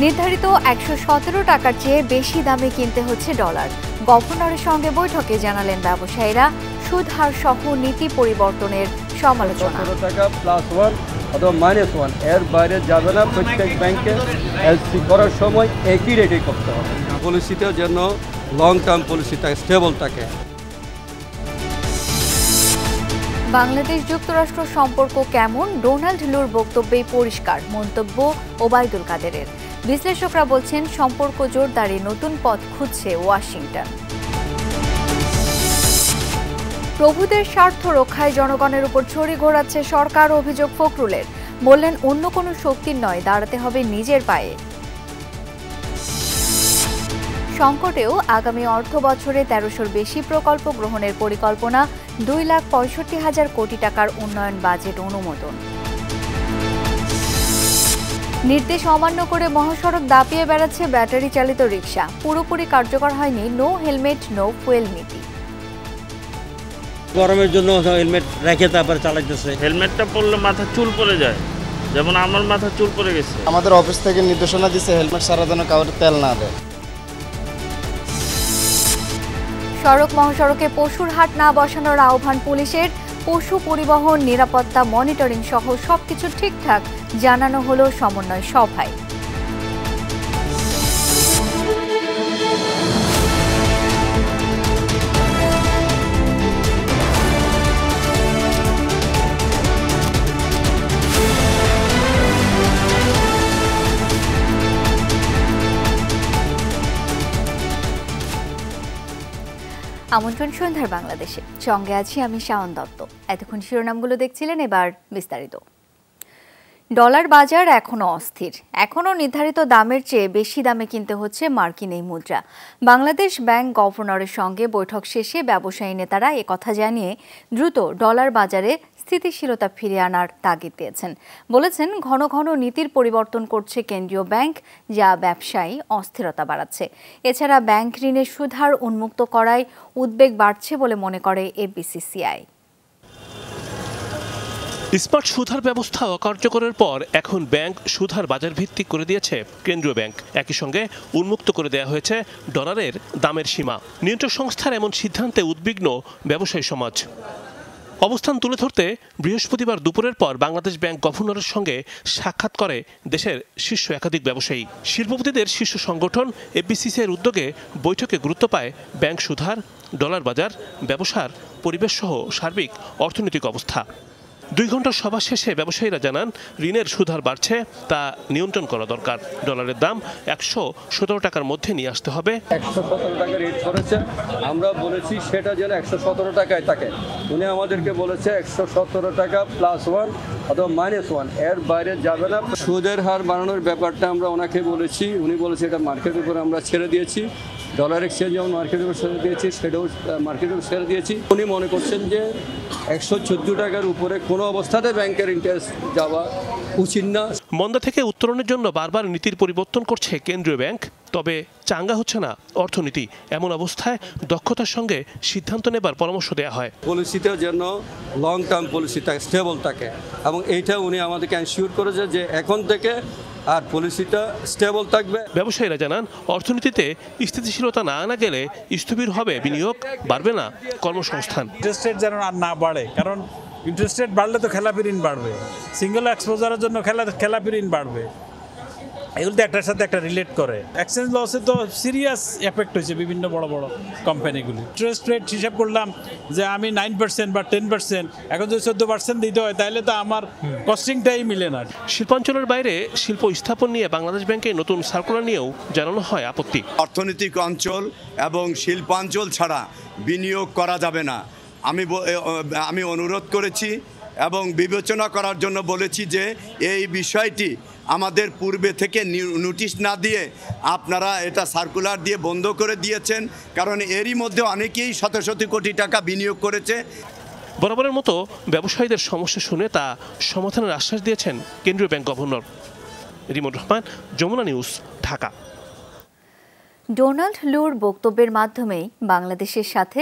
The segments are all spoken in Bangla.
নির্ধারিত ১১৭ টাকার চেয়ে বেশি দামে কিনতে হচ্ছে ডলার। গভর্নরের সঙ্গে বৈঠকে জানালেন ব্যবসায়ীরা সুদ হার সহ নীতি পরিবর্তনের সমালোচনা। টাকা +1 অথবা -1 এর বাইরে যাবে না। প্রত্যেক ব্যাংকে এলসি করার সময় একই রেটে করতে হবে। পলিসিটা যেন লং টার্ম পলিসিটা স্টেবল থাকে। বাংলাদেশ যুক্তরাষ্ট্র সম্পর্ক কেমন? ডোনাল্ড লুর বক্তব্যেই পরিষ্কার, মন্তব্য ওবায়দুল কাদেরের। বিশ্লেষকরা বলছেন সম্পর্ক জোরদারে নতুন পথ খুঁজছে ওয়াশিংটন। প্রভুদের স্বার্থ রক্ষায় জনগণের উপর ছড়ি ঘোরাচ্ছে সরকার, অভিযোগ ফখরুলের। বললেন অন্য কোনো শক্তির নয়, দাঁড়াতে হবে নিজের পায়ে। সংকটেও আগামী অর্থ বছরে ১৩০০-র বেশি প্রকল্প গ্রহণের পরিকল্পনা, ২,৬৫,০০০ কোটি টাকার উন্নয়ন বাজেট অনুমোদন। নির্দেশ অমান্য করে মহাসড়ক দাপিয়ে বেড়াচ্ছে ব্যাটারি চালিত রিকশা। পুরোপুরি কার্যকর হয়নি নো হেলমেট নো ফুয়েল নীতি। গরমের জন্য হেলমেট রেখে তারপর চালাইতেছে। হেলমেটটা পরলে মাথা চুল পড়ে যায়, যেমন আমার মাথা চুল পড়ে গেছে। আমাদের অফিস থেকে নির্দেশনা দিচ্ছে হেলমেট ছাড়া যেন কাউর তেল না দেয়। সড়ক মহাসড়কে পশুর হাট না বসানোর আহ্বান পুলিশের। পশু পরিবহন, নিরাপত্তা, মনিটরিং সহ সবকিছু ঠিকঠাক জানানো হলো সমন্বয় সভায়। আমন্ত্রণ সন্ধ্যার বাংলাদেশে, সঙ্গে আছি আমি শাওন দত্ত। এতক্ষণ শিরোনামগুলো দেখছিলেন, এবার বিস্তারিত। ডলার বাজার এখনও অস্থির। এখনও নির্ধারিত দামের চেয়ে বেশি দামে কিনতে হচ্ছে মার্কিন এই মুদ্রা। বাংলাদেশ ব্যাংক গভর্নরের সঙ্গে বৈঠক শেষে ব্যবসায়ী নেতারা একথা জানিয়ে দ্রুত ডলার বাজারে স্থিতিশীলতা ফিরিয়ে আনার তাগিদ দিয়েছেন। বলেছেন ঘন ঘন নীতির পরিবর্তন করছে কেন্দ্রীয় ব্যাংক, যা ব্যবসায়ী অস্থিরতা বাড়াচ্ছে। এছাড়া ব্যাংক ঋণের সুদহার উন্মুক্ত করায় উদ্বেগ বাড়ছে বলে মনে করে এফবিসিসিআই। স্মার্ট সুদহার ব্যবস্থা অকার্যকরের পর এখন ব্যাংক সুদহার বাজার ভিত্তিক করে দিয়েছে কেন্দ্রীয় ব্যাংক। একই সঙ্গে উন্মুক্ত করে দেওয়া হয়েছে ডলারের দামের সীমা। নিয়ন্ত্রক সংস্থার এমন সিদ্ধান্তে উদ্বিগ্ন ব্যবসায়ী সমাজ। অবস্থান তুলে ধরতে বৃহস্পতিবার দুপুরের পর বাংলাদেশ ব্যাংক গভর্নরের সঙ্গে সাক্ষাৎ করে দেশের শীর্ষ একাধিক ব্যবসায়ী। শিল্পপতিদের শীর্ষ সংগঠন এফবিসিসিআইয়ের উদ্যোগে বৈঠকে গুরুত্ব পায় ব্যাংক সুদহার, ডলার বাজার, ব্যবসার পরিবেশ সহ সার্বিক অর্থনৈতিক অবস্থা। ২ ঘন্টার সভা শেষে ব্যবসায়ীরা জানান ঋণের সুদহার বাড়ছে, তা নিয়ন্ত্রণ করা দরকার। ডলারের দাম ১১৭ টাকার মধ্যে নিয়ে আসতে হবে। ১১৭ টাকা রেট করেছে, আমরা বলেছি সেটা যেন ১১৭ টাকায় থাকে। উনি আমাদেরকে বলেছে ১১৭ টাকা +1 অথবা -1 এর বাইরে যাবে না। সুদের হার বাড়ানোর ব্যাপারটা আমরা ওনাকে বলেছি, উনি বলেছে এটা মার্কেটের উপরে আমরা ছেড়ে দিয়েছি। ডলার এক্সচেঞ্জ যেমন মার্কেটের উপর ছেড়ে দিয়েছি, সেটাও মার্কেটের উপর ছেড়ে দিয়েছি। উনি মনে করছেন যে ১১৪ টাকার উপরে কোনো অবস্থাতে ব্যাংকের ইন্টারেস্ট যাওয়া উচিত না। মন্দা থেকে উত্তরণের জন্য বারবার নীতির পরিবর্তন করছে কেন্দ্রীয় ব্যাংক, তবে চাঙ্গা হচ্ছে না অর্থনীতি। এমন অবস্থায় দক্ষতার সঙ্গে সিদ্ধান্ত নেবার পরামর্শ দেওয়া হয়। পলিসিটা যেন লং টার্ম পলিসিটা স্টেবল থাকে, এবং এইটা উনি আমাদেরকে এনশিওর করেছে যে এখন থেকে আর পলিসিটা স্টেবল থাকবে। ব্যবসায়ীরা জানান অর্থনীতিতে স্থিতিশীলতা না আনা গেলে স্থবির হবে বিনিয়োগ, বাড়বে না কর্মসংস্থান। ইন্টারেস্ট রেট যেন আর না বাড়ে, কারণ ইন্টারেস্ট রেট বাড়লে তো খেলাপি ঋণ বাড়বে, সিঙ্গেল এক্সপোজারের জন্য খেলাপি ঋণ বাড়বে। এগুলো তো একটার সাথে একটা রিলেট করে। এক্সচেঞ্জ লসে তো সিরিয়াস এফেক্ট হয়েছে বিভিন্ন বড় বড় কোম্পানিগুলি। ইন্টারেস্ট রেট হিসাব করলাম যে আমি 9% বা 10%, এখন যদি 14% দিতে হয় তাহলে তো আমার কস্টিংটাই মিলে না। শিল্পাঞ্চলের বাইরে শিল্প স্থাপন নিয়ে বাংলাদেশ ব্যাংকের নতুন সার্কুলার নিয়েও জানানো হয় আপত্তি। অর্থনৈতিক অঞ্চল এবং শিল্পাঞ্চল ছাড়া বিনিয়োগ করা যাবে না। আমি অনুরোধ করেছি এবং বিবেচনা করার জন্য বলেছি যে এই বিষয়টি আমাদের পূর্বে থেকে নোটিশ না দিয়ে আপনারা এটা সার্কুলার দিয়ে বন্ধ করে দিয়েছেন, কারণ এরই মধ্যে অনেকেই শত শত কোটি টাকা বিনিয়োগ করেছে। বরাবরের মতো ব্যবসায়ীদের সমস্যা শুনে তা সমাধানের আশ্বাস দিয়েছেন কেন্দ্রীয় ব্যাংক গভর্নর। Rimon Rahman, Jamuna news, Dhaka. Donald Lu বক্তব্যের মাধ্যমেই বাংলাদেশের সাথে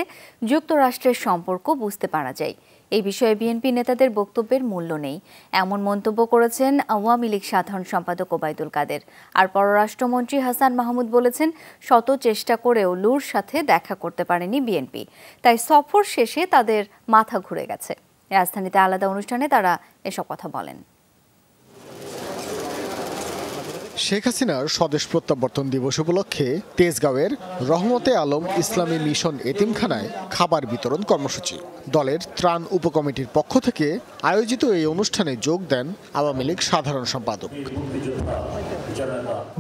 যুক্তরাষ্ট্রের সম্পর্ক বুঝতে পারা যায়। এই বিষয়ে বিএনপি নেতাদের বক্তব্যের মূল্য নেই এমন মন্তব্য করেছেন আওয়ামী লীগ সাধারণ সম্পাদক ওবায়দুল কাদের। আর পররাষ্ট্রমন্ত্রী হাসান মাহমুদ বলেছেন, শত চেষ্টা করেও লুর সাথে দেখা করতে পারেনি বিএনপি, তাই সফর শেষে তাদের মাথা ঘুরে গেছে। রাজধানীতে আলাদা অনুষ্ঠানে তারা এসব কথা বলেন। শেখ হাসিনার স্বদেশ প্রত্যাবর্তন দিবস উপলক্ষে তেজগাঁওয়ের রহমতে আলম ইসলামী মিশন এতিমখানায় খাবার বিতরণ কর্মসূচি। দলের ত্রাণ উপকমিটির পক্ষ থেকে আয়োজিত এই অনুষ্ঠানে যোগ দেন আওয়ামী লীগ সাধারণ সম্পাদক।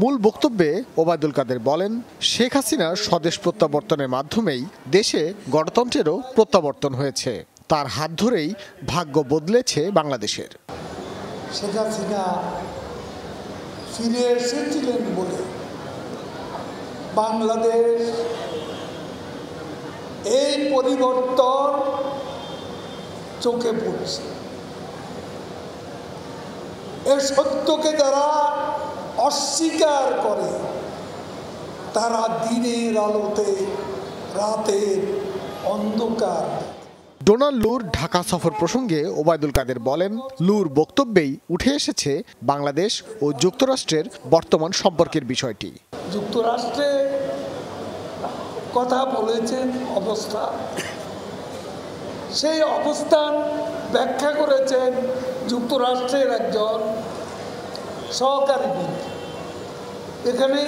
মূল বক্তব্যে ওবায়দুল কাদের বলেন, শেখ হাসিনার স্বদেশ প্রত্যাবর্তনের মাধ্যমেই দেশে গণতন্ত্রেরও প্রত্যাবর্তন হয়েছে। তার হাত ধরেই ভাগ্য বদলেছে বাংলাদেশের। শেখ হাসিনা ফিরে এসেছিলেন বলে বাংলাদেশ এই পরিবর্তন চোখে পড়ছে। এর সত্যকে যারা অস্বীকার করে তারা দিনের আলোতে রাতের অন্ধকার। ডোনাল্ড লুর ঢাকা সফর প্রসঙ্গে ওবায়দুল কাদের বলেন, লুর বক্তব্যেই উঠে এসেছে বাংলাদেশ ও যুক্তরাষ্ট্রের বর্তমান সম্পর্কের বিষয়টি। যুক্তরাষ্ট্রে কথা বলেছেন অবস্থা, সেই অবস্থান ব্যাখ্যা করেছেন যুক্তরাষ্ট্রের একজন সহকারী মন্ত্রী। এখানে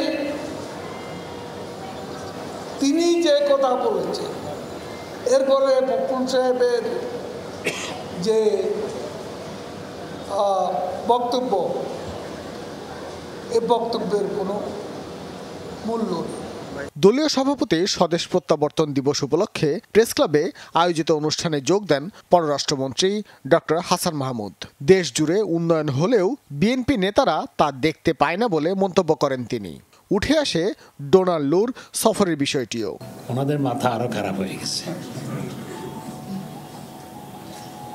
তিনি যে কথা বলেছেন, এরপরে বকুল সাহেবের যে বক্তব্য, এই বক্তব্যের কোনো মূল্য নেই। দলীয় সভাপতি স্বদেশ প্রত্যাবর্তন দিবস উপলক্ষে প্রেস ক্লাবে আয়োজিত অনুষ্ঠানে যোগ দেন পররাষ্ট্রমন্ত্রী ডক্টর হাসান মাহমুদ। দেশ জুড়ে উন্নয়ন হলেও বিএনপি নেতারা তা দেখতে পায় না বলে মন্তব্য করেন তিনি। উঠে আসে ডোনাল্ড লুর সফরের বিষয়টিও। ওনাদের মাথা আরো খারাপ হয়ে গেছে।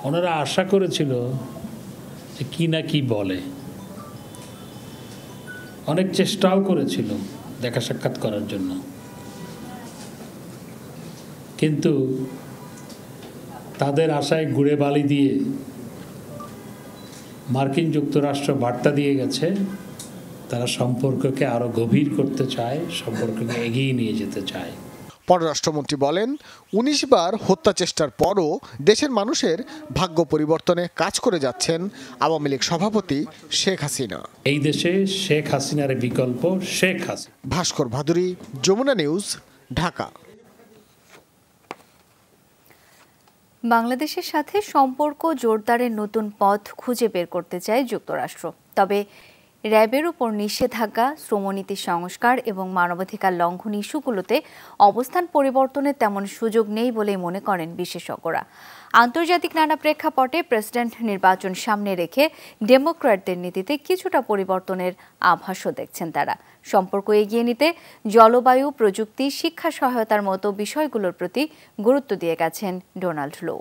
ওনারা আশা করেছিল যে কি না কি বলে, অনেক চেষ্টাও করেছিল দেখা সাক্ষাৎ করার জন্য, কিন্তু তাদের আশায় গুড়ে বালি দিয়ে মার্কিন যুক্তরাষ্ট্র বার্তা দিয়ে গেছে তারা সম্পর্ককে আরো গভীর করতে চায়, সম্পর্ককে এগিয়ে নিয়ে যেতে চায়। পররাষ্ট্রমন্ত্রী বলেন, ১৯ বার হত্যা চেষ্টার পরও দেশের মানুষের ভাগ্য পরিবর্তনে কাজ করে যাচ্ছেন আওয়ামী লীগ সভাপতি শেখ হাসিনা। এই দেশে শেখ হাসিনার বিকল্প শেখ হাসিনা। ভাস্কর ভাদুরী, যমুনা নিউজ, ঢাকা। বাংলাদেশের সাথে সম্পর্ক জোরদারের নতুন পথ খুঁজে বের করতে চায় যুক্তরাষ্ট্র। তবে র্যাবের উপর নিষেধাজ্ঞা, শ্রমনীতি সংস্কার এবং মানবাধিকার লঙ্ঘন ইস্যুগুলোতে অবস্থান পরিবর্তনের তেমন সুযোগ নেই বলে মনে করেন বিশেষজ্ঞরা। আন্তর্জাতিক নানা প্রেক্ষাপটে প্রেসিডেন্ট নির্বাচন সামনে রেখে ডেমোক্র্যাটদের নীতিতে কিছুটা পরিবর্তনের আভাসও দেখছেন তারা। সম্পর্ক এগিয়ে নিতে জলবায়ু, প্রযুক্তি, শিক্ষা সহায়তার মতো বিষয়গুলোর প্রতি গুরুত্ব দিয়ে গেছেন ডোনাল্ড লো।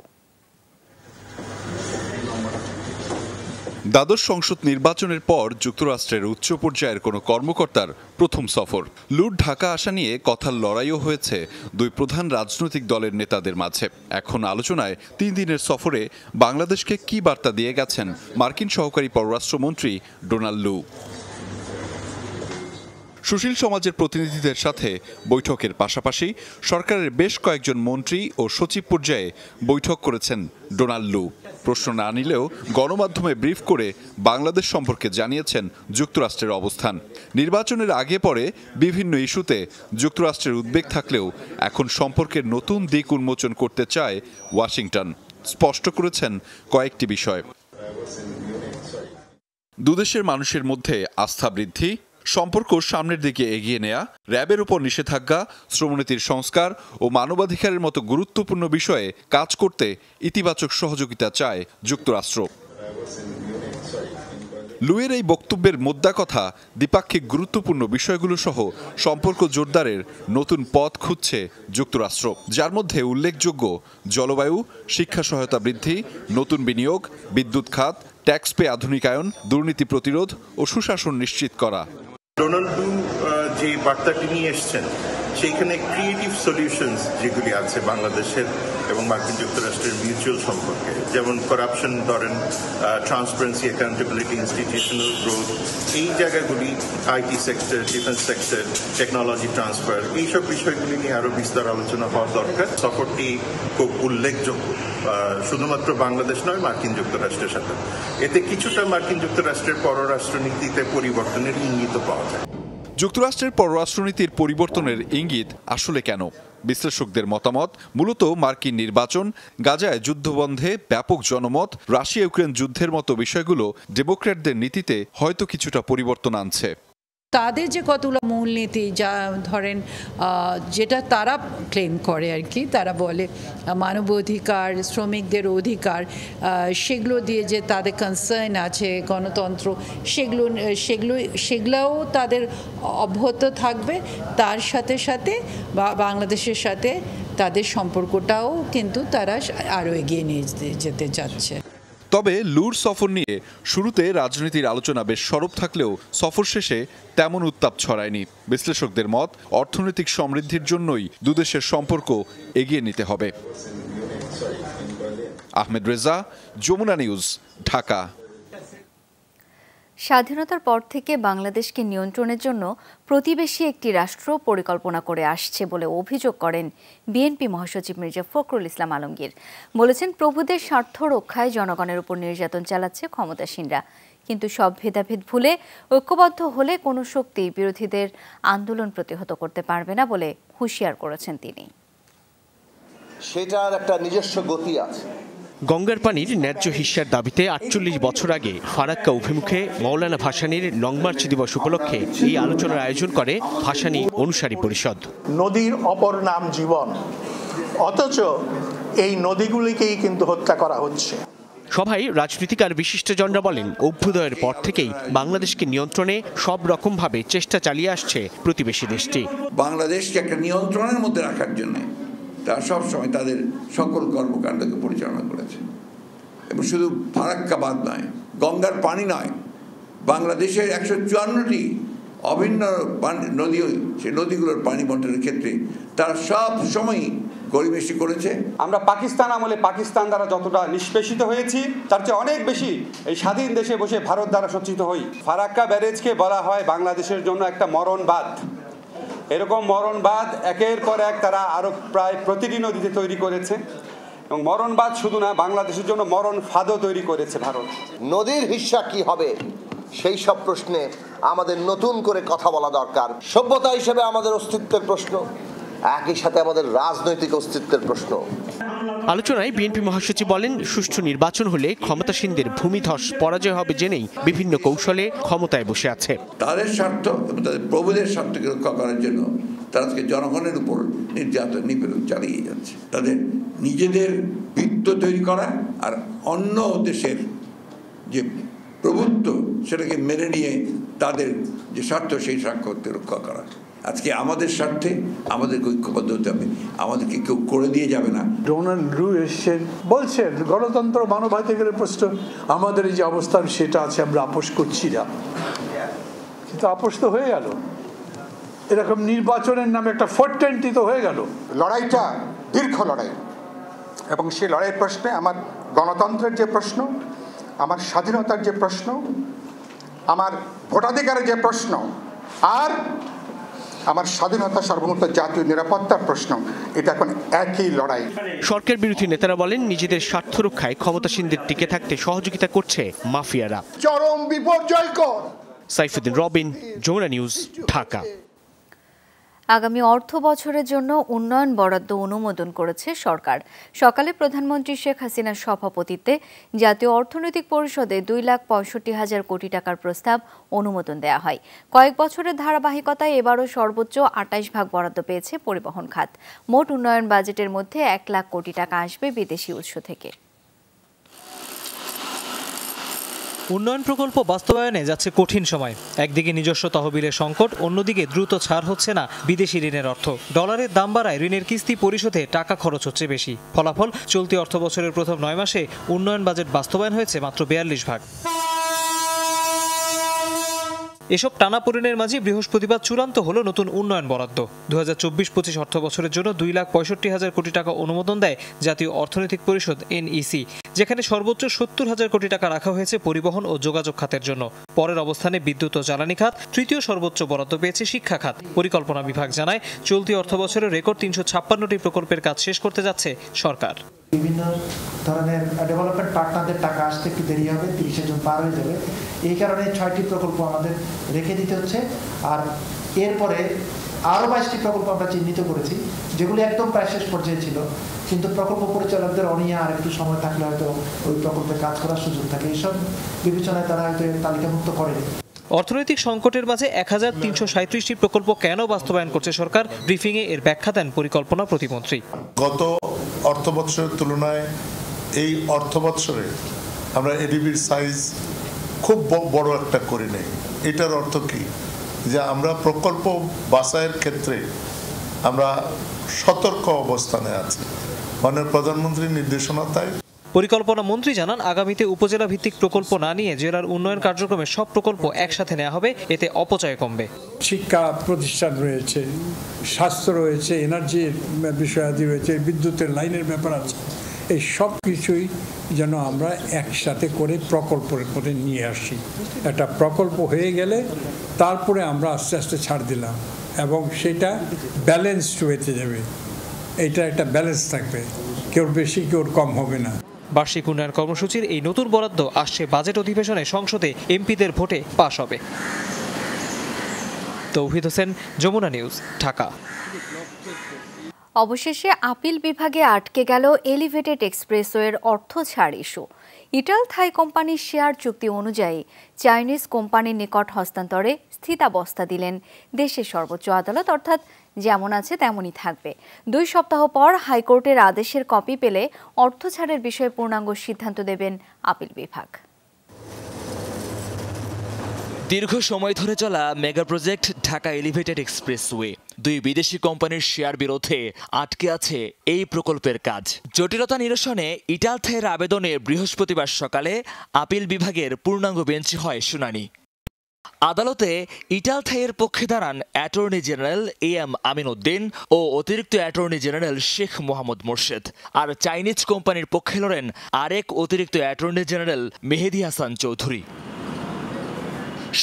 দ্বাদশ সংসদ নির্বাচনের পর যুক্তরাষ্ট্রের উচ্চ পর্যায়ের কোনো কর্মকর্তার প্রথম সফর। লুর ঢাকা আসা নিয়ে কথার লড়াইও হয়েছে দুই প্রধান রাজনৈতিক দলের নেতাদের মাঝে। এখন আলোচনায় 3 দিনের সফরে বাংলাদেশকে কী বার্তা দিয়ে গেছেন মার্কিন সহকারী পররাষ্ট্রমন্ত্রী ডোনাল্ড লু। সুশীল সমাজের প্রতিনিধিদের সাথে বৈঠকের পাশাপাশি সরকারের বেশ কয়েকজন মন্ত্রী ও সচিব পর্যায়ে বৈঠক করেছেন ডোনাল্ড লু। প্রশ্ন না নিলেও গণমাধ্যমে ব্রিফ করে বাংলাদেশ সম্পর্কে জানিয়েছেন যুক্তরাষ্ট্রের অবস্থান। নির্বাচনের আগে পরে বিভিন্ন ইস্যুতে যুক্তরাষ্ট্রের উদ্বেগ থাকলেও এখন সম্পর্কের নতুন দিক উন্মোচন করতে চায় ওয়াশিংটন। স্পষ্ট করেছেন কয়েকটি বিষয়। দুদেশের মানুষের মধ্যে আস্থা বৃদ্ধি, সম্পর্ক সামনের দিকে এগিয়ে নেয়া, র্যাবের উপর নিষেধাজ্ঞা, শ্রমনীতির সংস্কার ও মানবাধিকারের মতো গুরুত্বপূর্ণ বিষয়ে কাজ করতে ইতিবাচক সহযোগিতা চায় যুক্তরাষ্ট্র। লুয়ের এই বক্তব্যের মোদ্দা কথা দ্বিপাক্ষিক গুরুত্বপূর্ণ বিষয়গুলো সহ সম্পর্ক জোরদারের নতুন পথ খুঁজছে যুক্তরাষ্ট্র, যার মধ্যে উল্লেখযোগ্য জলবায়ু, শিক্ষা সহায়তা বৃদ্ধি, নতুন বিনিয়োগ, বিদ্যুৎ খাত, ট্যাক্স পে আধুনিকায়ন, দুর্নীতি প্রতিরোধ ও সুশাসন নিশ্চিত করা। ডোনাল্ড ট্রাম্প যে যে বার্তাটি নিয়ে এসছেন সেইখানে ক্রিয়েটিভ সলিউশনস যেগুলি আছে বাংলাদেশের এবং মার্কিন যুক্তরাষ্ট্রের মিউচুয়াল সম্পর্কে, যেমন করাপশন ধরেন, ট্রান্সপারেন্সি, অ্যাকাউন্টেবিলিটি, ইনস্টিটিউশনাল গ্রোথ, এই জায়গাগুলি, IT sector, defence sector, technology transfer, এইসব বিষয়গুলি নিয়ে আরও বিস্তার আলোচনা হওয়া দরকার। সফরটি খুব উল্লেখযোগ্য, শুধুমাত্র বাংলাদেশ নয়, মার্কিন যুক্তরাষ্ট্রের সাথে। এতে কিছুটা মার্কিন যুক্তরাষ্ট্রের পররাষ্ট্রনীতিতে পরিবর্তনের ইঙ্গিত পাওয়া যায়। যুক্তরাষ্ট্রের পররাষ্ট্রনীতির পরিবর্তনের ইঙ্গিত আসলে কেন? বিশ্লেষকদের মতামত মূলত মার্কিন নির্বাচন, গাজায় যুদ্ধবন্ধে ব্যাপক জনমত, রাশিয়া ইউক্রেন যুদ্ধের মতো বিষয়গুলো ডেমোক্র্যাটদের নীতিতে হয়তো কিছুটা পরিবর্তন আনছে। তাদের যে কতগুলো মূলনীতি, যা ধরেন যেটা তারা ক্লেম করে আর কি, তারা বলে মানবাধিকার, শ্রমিকদের অধিকার, সেগুলো দিয়ে যে তাদের কনসার্ন আছে, গণতন্ত্র, সেগুলোও তাদের অব্যাহত থাকবে। তার সাথে সাথে বাংলাদেশের সাথে তাদের সম্পর্কটাও কিন্তু তারা আরও এগিয়ে নিয়ে যেতে চাচ্ছে। তবে লুর সফর নিয়ে শুরুতে রাজনীতির আলোচনা বেশ সরব থাকলেও সফর শেষে তেমন উত্তাপ ছড়ায়নি। বিশ্লেষকদের মত, অর্থনৈতিক সমৃদ্ধির জন্যই দুদেশের সম্পর্ক এগিয়ে নিতে হবে। আহমেদ রেজা, যমুনা নিউজ, ঢাকা। স্বাধীনতার পর থেকে বাংলাদেশকে নিয়ন্ত্রণের জন্য প্রতিবেশী একটি রাষ্ট্র পরিকল্পনা করে আসছে বলে অভিযোগ করেন বিএনপি মহাসচিব মির্জা ফখরুল ইসলাম আলমগীর। বলেছেন, প্রভুদের স্বার্থ রক্ষায় জনগণের উপর নির্যাতন চালাচ্ছে ক্ষমতাসীনরা, কিন্তু সব ভেদাভেদ ভুলে ঐক্যবদ্ধ হলে কোনো শক্তি বিরোধীদের আন্দোলন প্রতিহত করতে পারবে না বলে হুঁশিয়ার করেছেন তিনি। সেটার একটা নিজস্ব গতি আছে। গঙ্গার পানির ন্যায্য হিস্যার দাবিতে ৪৮ বছর আগে ফারাক্কা অভিমুখে মৌলানা ভাসানীর লং মার্চ দিবস উপলক্ষে এই আলোচনার আয়োজন করে ভাসানী অনুসারী পরিষদ। নদীর অপর নাম জীবন, অথচ এই নদীগুলিকেই কিন্তু হত্যা করা হচ্ছে। সভায় রাজনীতিক আর বিশিষ্টজনরা বলেন, অভ্যুদয়ের পর থেকেই বাংলাদেশকে নিয়ন্ত্রণে সব রকমভাবে চেষ্টা চালিয়ে আসছে প্রতিবেশী দেশটি। বাংলাদেশকে একটা নিয়ন্ত্রণের মধ্যে রাখার জন্য তারা সবসময় তাদের সকল কর্মকাণ্ডকে পরিচালনা করেছে। এবং শুধু ফারাক্কা বাঁধ নয়, গঙ্গার পানি নয়, বাংলাদেশের ১৫৪টি অভিন্ন নদী, সেই নদীগুলোর পানি বন্টনের ক্ষেত্রে তারা সব সময়ই গরিবেশি করেছে। আমরা পাকিস্তান আমলে পাকিস্তান দ্বারা যতটা নিষ্পেষিত হয়েছি, তার চেয়ে অনেক বেশি এই স্বাধীন দেশে বসে ভারত দ্বারা শোষিত হই। ফারাক্কা ব্যারেজকে বলা হয় বাংলাদেশের জন্য একটা মরণ বাঁধ। এরকম মরণ বাঁধ একের পর এক তারা আরো প্রায় প্রতিটি নদীতে তৈরি করেছে, এবং মরণ বাঁধ শুধু না, বাংলাদেশের জন্য মরণ ফাঁদও তৈরি করেছে ভারত। নদীর হিস্সা কি হবে সেই সব প্রশ্নে আমাদের নতুন করে কথা বলা দরকার। সভ্যতা হিসেবে আমাদের অস্তিত্বের প্রশ্ন, একই সাথে আমাদের রাজনৈতিক অস্তিত্বের প্রশ্ন। আলোচনায় বিএনপি মহাসচিব বলেন, সুষ্ঠু নির্বাচন হলে ক্ষমতাসীনদের ভূমিধস পরাজয় হবে জেনেই বিভিন্ন কৌশলে ক্ষমতায় বসে আছে। তাদের স্বার্থ এবং তাদের প্রভুদের স্বার্থকে রক্ষা করার জন্য তারা আজকে জনগণের উপর নির্যাতন নিপীড়ন চালিয়ে যাচ্ছে। তাদের নিজেদের বৃত্ত তৈরি করা আর অন্য দেশের যে প্রভুত্ব সেটাকে মেনে নিয়ে তাদের যে স্বার্থ সেই স্বার্থকে রক্ষা করা। আজকে আমাদের স্বার্থে আমাদেরকে ঐক্যবদ্ধ হতে হবে, আমাদেরকে কেউ করে দিয়ে যাবে না। ডোনাল্ড ট্রাম্প এসেছেন, বলছেন গণতন্ত্র মানবাধিকারের প্রশ্ন, আমাদের যে অবস্থান সেটা আছে, আমরা আপোষ করছি না। কিন্তু আপোষ তো হয়ে গেল, এরকম নির্বাচনের নামে একটা ফোরটেন্টি তো হয়ে গেল। লড়াইটা দীর্ঘ লড়াই, এবং সেই লড়াইয়ের প্রশ্নে আমার গণতন্ত্রের যে প্রশ্ন, আমার স্বাধীনতার যে প্রশ্ন, আমার ভোটাধিকারের যে প্রশ্ন, আর আমার স্বাধীনতা, সার্বভৌমত্ব, জাতীয় নিরাপত্তার প্রশ্ন, এটা এখন একই লড়াই। সরকার বিরোধী নেতারা বলেন, নিজেদের স্বার্থ রক্ষায় ক্ষমতাসীনদের টিকে থাকতে সহযোগিতা করছে মাফিয়ারা। চরম বিপর্যয়কর। সাইফুদ্দিন রবিন, যমুনা নিউজ, ঢাকা। আগামী অর্থ বছরের জন্য উন্নয়ন বরাদ্দ অনুমোদন করেছে সরকার। সকালে প্রধানমন্ত্রী শেখ হাসিনার সভাপতিত্বে জাতীয় অর্থনৈতিক পরিষদে 2,65,000 কোটি টাকার প্রস্তাব অনুমোদন দেওয়া হয়। কয়েক বছরের ধারাবাহিকতায় এবারও সর্বোচ্চ 28 ভাগ বরাদ্দ পেয়েছে পরিবহন খাত। মোট উন্নয়ন বাজেটের মধ্যে 1 লাখ কোটি টাকা আসবে বিদেশি উৎস থেকে। উন্নয়ন প্রকল্প বাস্তবায়নে যাচ্ছে কঠিন সময়। একদিকে নিজস্ব তহবিলের সংকট, অন্যদিকে দ্রুত ছাড় হচ্ছে না বিদেশি ঋণের অর্থ। ডলারের দাম বাড়ায় ঋণের কিস্তি পরিশোধে টাকা খরচ হচ্ছে বেশি। ফলাফল, চলতি অর্থ বছরের প্রথম 9 মাসে উন্নয়ন বাজেট বাস্তবায়ন হয়েছে মাত্র 42 ভাগ। এসব টানাপোড়েনের মাঝে বৃহস্পতিবার চূড়ান্ত হলো নতুন উন্নয়ন বরাদ্দ। 2024-25 অর্থ বছরের জন্য 2,65,000 কোটি টাকা অনুমোদন দেয় জাতীয় অর্থনৈতিক পরিষদ NEC, যেখানে সর্বোচ্চ 70,000 কোটি টাকা রাখা হয়েছে পরিবহন ও যোগাযোগ খাতের জন্য। পরের অবস্থানে বিদ্যুৎ ও জ্বালানি খাত, তৃতীয় সর্বোচ্চ বরাদ্দ পেয়েছে শিক্ষা খাত। পরিকল্পনা বিভাগ জানায়, চলতি অর্থ বছরে রেকর্ড 356টি প্রকল্পের কাজ শেষ করতে যাচ্ছে সরকার। বিভিন্ন ধরনের ডেভেলপমেন্ট পার্টনারদের টাকা আসতে একটু দেরি হবে, 30 জন পার হয়ে যাবে। এই কারণে 6টি প্রকল্প আমাদের রেখে দিতে হচ্ছে। আর এরপরে আরও 22টি প্রকল্প আমরা চিহ্নিত করেছি, যেগুলি একদম প্রায় শেষ পর্যায়ে ছিল, কিন্তু প্রকল্প পরিচালকদের অনিয়া আর একটু সময় থাকলে হয়তো ওই প্রকল্পে কাজ করার সুযোগ থাকে। এইসব বিবেচনায় তারা হয়তো তালিকাভুক্ত করেনি। অর্থনৈতিক সংকটের মাঝে 1337টি প্রকল্প কেন বাস্তবায়ন করছে সরকার, ব্রিফিংয়ে এর ব্যাখ্যা দেন পরিকল্পনা প্রতিমন্ত্রী। গত অর্থ বছরের তুলনায় এই অর্থ বছরে আমরা এডিবির সাইজ খুব বড় একটা করে নেই। এটার অর্থ কি, যে আমরা প্রকল্প বাছাইয়ের ক্ষেত্রে আমরা সতর্ক অবস্থানে আছি। মাননীয় প্রধানমন্ত্রীর নির্দেশনা তাই। পরিকল্পনা মন্ত্রী জানান, আগামীতে উপজেলা ভিত্তিক প্রকল্প না নিয়ে জেলার উন্নয়ন কার্যক্রমে সব প্রকল্প একসাথে নেওয়া হবে, এতে অপচয় কমবে। শিক্ষা প্রতিষ্ঠান রয়েছে, স্বাস্থ্য রয়েছে, এনার্জির বিষয়াদি রয়েছে, বিদ্যুতের লাইনের ব্যাপার আছে। এই সব কিছুই যেন আমরা একসাথে করে প্রকল্পের করে নিয়ে আসি। একটা প্রকল্প হয়ে গেলে তারপরে আমরা আস্তে আস্তে ছাড় দিলাম এবং সেটা ব্যালেন্সড হতে যাবে। এইটা একটা ব্যালেন্স থাকবে, কেউ বেশি কেউ কম হবে না। বার্ষিক উন্নয়ন কর্মসূচির এই নতুন বরাদ্দ আসছে বাজেট অধিবেশনে সংসদে এমপিদের ভোটে পাশ হবে। তৌহিদ হোসেন, যমুনা নিউজ, ঢাকা। অবশেষে আপিল বিভাগে আটকে গেল এলিভেটেড এক্সপ্রেসওয়ের অর্থ ছাড় ইস্যু। ইটাল থাই কোম্পানির শেয়ার চুক্তি অনুযায়ী চাইনিজ কোম্পানির নিকট হস্তান্তরে স্থিতাবস্থা দিলেন দেশের সর্বোচ্চ আদালত, অর্থাৎ যেমন আছে তেমনই থাকবে। 2 সপ্তাহ পর হাইকোর্টের আদেশের কপি পেলে অর্থ ছাড়ের বিষয়ে পূর্ণাঙ্গ সিদ্ধান্ত দেবেন আপিল বিভাগ। দীর্ঘ সময় ধরে চলা mega project Dhaka elevated expressway, 2 বিদেশি কোম্পানির শেয়ার বিরোধে আটকে আছে এই প্রকল্পের কাজ। জটিলতা নিরসনে ইটাল থাইয়ের আবেদনে বৃহস্পতিবার সকালে আপিল বিভাগের পূর্ণাঙ্গ বেঞ্চে হয় শুনানি। আদালতে ইটাল থাইয়ের পক্ষে দাঁড়ান attorney general AM Amin Uddin ও অতিরিক্ত অ্যাটর্নি জেনারেল শেখ মোহাম্মদ মোর্শেদ, আর চাইনিজ কোম্পানির পক্ষে লড়েন আরেক অতিরিক্ত অ্যাটর্নি জেনারেল মেহেদি হাসান চৌধুরী।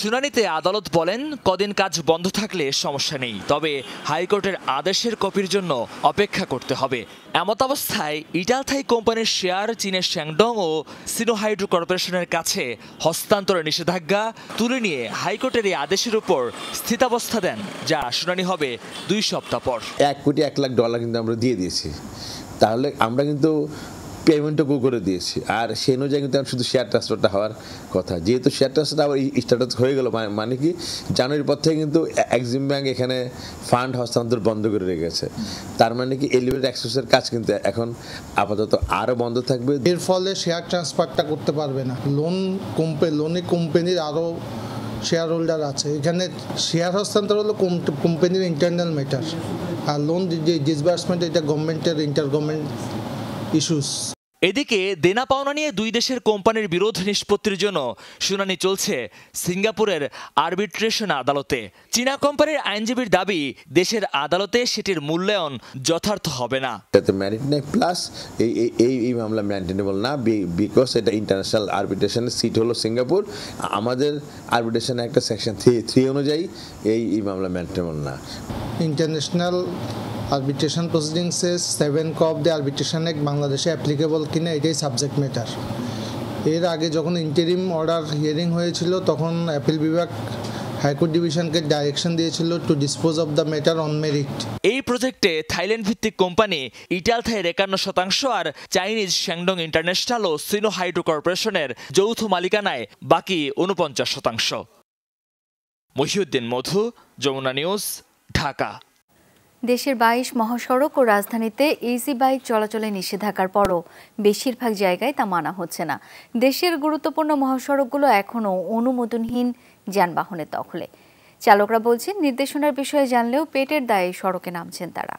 শুনানিতে আদালত বলেন, কদিন কাজ বন্ধ থাকলে সমস্যা নেই, তবে হাইকোর্টের আদেশের কপির জন্য অপেক্ষা করতে হবে। এমত অবস্থায় ইটাল থাই কোম্পানির শেয়ার চীনের শ্যাংডং ও সিনোহাইড্রো কর্পোরেশনের কাছে হস্তান্তরের নিষেধাজ্ঞা তুলে নিয়ে হাইকোর্টের এই আদেশের উপর স্থিতাবস্থা দেন, যা শুনানি হবে 2 সপ্তাহ পর। $1,00,000 কিন্তু আমরা দিয়ে দিয়েছি, তাহলে আমরা কিন্তু পেমেন্টও করে দিয়েছি, আর সেই অনুযায়ী কিন্তু শুধু শেয়ার ট্রান্সফারটা হওয়ার কথা। যেহেতু শেয়ার ট্রান্সফারটা আবার স্ট্যাটাস হয়ে গেল, মানে কি জানুয়ারির পর থেকে কিন্তু এক্সিম ব্যাংক এখানে ফান্ড হস্তান্তর বন্ধ করে রেখেছে। তার মানে কি এলিভেটেড এক্সপ্রেসের কাজ কিন্তু এখন আপাতত আরও বন্ধ থাকবে। এর ফলে শেয়ার ট্রান্সফারটা করতে পারবে না। লোনে কোম্পানির আরও শেয়ার হোল্ডার আছে, এখানে শেয়ার হস্তান্তর হলো কোম্পানির ইন্টারনাল ম্যাটার, আর লোন যে ডিসবার্সমেন্ট এটা গভর্নমেন্টের ইন্টার গভর্নমেন্ট ইস্যুস। এদিকে দেনা পাওনা নিয়ে 2 দেশের কোম্পানির বিরোধ নিষ্পত্তির জন্য শুনানি চলছে সিঙ্গাপুরের আরবিট্রেশন আদালতে। চীনা কোম্পানির আইনজীবীর দাবি, দেশের আদালতে সেটির মূল্যায়ন যথার্থ হবে না। ম্যারিট নাই, প্লাস এই মামলা মেনটেনেবল না, বিকজ এটা ইন্টারন্যাশনাল আরবিট্রেশনের সিট হলো সিঙ্গাপুর। আমাদের আরবিট্রেশন একটা সেকশন 3 অনুযায়ী এই মামলা মেনটেনেবল না। ইন্টারন্যাশনাল আরবিট্রেশন প্রসিডিংসে 7 অফ দ্য আরবিট্রেশন অ্যাক্ট বাংলাদেশে অ্যাপ্লিকেবল কিনা এটাই সাবজেক্ট ম্যাটার। এর আগে যখন ইন্টারিম অর্ডার হিয়ারিং হয়েছিল, তখন অ্যাপিল বিভাগ হাইকোর্ট ডিভিশনকে ডাইরেকশন দিয়েছিল to dispose of the matter on merit. এই প্রজেক্টে থাইল্যান্ড ভিত্তিক কোম্পানি ইটাল থাইয়ের 51% আর চাইনিজ শ্যাংডং ইন্টারন্যাশনাল ও সিনো হাইড্রো কর্পোরেশনের যৌথ মালিকানায় বাকি 49%। মহিউদ্দিন মধু, যমুনা নিউজ, ঢাকা। দেশের 22 মহাসড়ক ও রাজধানীতে ইজি বাইক চলাচলে নিষেধাজ্ঞার পরও বেশিরভাগ জায়গায় তা মানা হচ্ছে না। দেশের গুরুত্বপূর্ণ মহাসড়কগুলো এখনও অনুমোদনহীন যানবাহনের দখলে। চালকরা বলছেন, নির্দেশনার বিষয়ে জানলেও পেটের দায়ে সড়কে নামছেন তারা।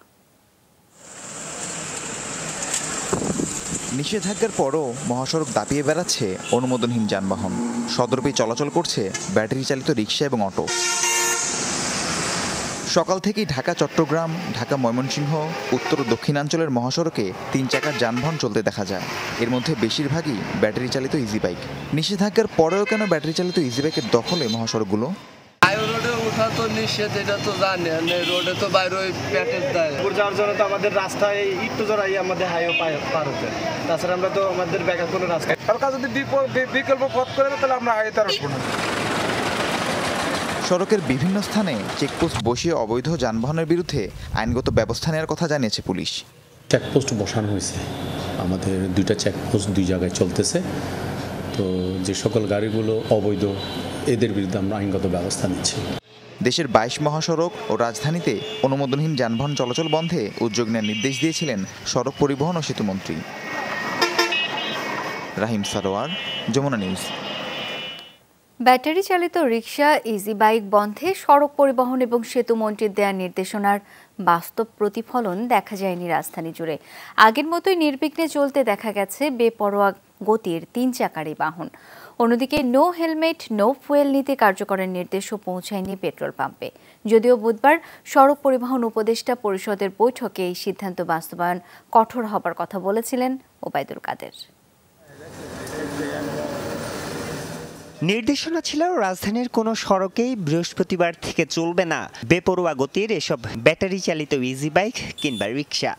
নিষেধাজ্ঞার পরও মহাসড়ক দাপিয়ে বেড়াচ্ছে অনুমোদনহীন যানবাহন। সদর্পে চলাচল করছে ব্যাটারি চালিত রিকশা এবং অটো। সকাল থেকেই ঢাকা চট্টগ্রাম, ঢাকা ময়মনসিংহ, উত্তর ও দক্ষিণাঞ্চলের মহাসড়কে 3 চাকার যানবাহন চলতে দেখা যায়। এর মধ্যে বেশিরভাগই ব্যাটারি চালিত ইজি বাইক। নিষেধাজ্ঞার পরেও কেন ব্যাটারি চালিত ইজি বাইকের দখলে মহাসড়কগুলো? রোডে ওঠা তো নিষেধ, এটা তো জানেন। রোডে তো বাইরে ওই প্যাকেজ দেয়। যাওয়ার জন্য তো আমাদের রাস্তায় একটু জোড়াই আমাদের হাইওয়ে পার হতে। তাছাড়া আমরা তো আমাদের ব্যাকআপ কোনো রাস্তা সরকার যদি বিকল্প পথ করে দেয় তাহলে আমরা হাইওয়েতে আসবো না। সড়কের বিভিন্ন স্থানে চেকপোস্ট বসিয়ে অবৈধ যানবাহনের বিরুদ্ধে আইনগত ব্যবস্থা নেওয়ার কথা জানিয়েছে পুলিশ। চেকপোস্ট বসানো হয়েছে, আমাদের 2টা চেকপোস্ট 2 জায়গায় চলতেছে। তো যে সকল গাড়িগুলো অবৈধ, এদের বিরুদ্ধে আমরা আইনগত ব্যবস্থা নিচ্ছি। দেশের 22 মহাসড়ক ও রাজধানীতে অনুমোদনহীন যানবাহন চলাচল বন্ধে উদ্যোগ নেওয়ার নির্দেশ দিয়েছিলেন সড়ক পরিবহন ও সেতুমন্ত্রী। রাহিম সারোয়ার, যমুনা নিউজ। ব্যাটারি চালিত রিকশা, ইজি বাইক বন্ধে সড়ক পরিবহন এবং সেতু মন্ত্রীর দেয়া নির্দেশনার বাস্তব প্রতিফলন দেখা যায়নি রাজধানী জুড়ে। আগের মতোই নির্বিঘ্নে চলতে দেখা গেছে বেপরোয়া গতির 3 চাকারি বাহন। অন্যদিকে নো হেলমেট নো ফুয়েল নীতি কার্যকরের নির্দেশও পৌঁছায়নি পেট্রোল পাম্পে। যদিও বুধবার সড়ক পরিবহন উপদেষ্টা পরিষদের বৈঠকে এই সিদ্ধান্ত বাস্তবায়ন কঠোর হবার কথা বলেছিলেন ওবায়দুল কাদের। নির্দেশনা ছিল রাজধানীর কোনো সড়কেই বৃহস্পতিবার থেকে চলবে না বেপরোয়া গতির এসব ব্যাটারি চালিত ইজি বাইক কিংবা রিকশা।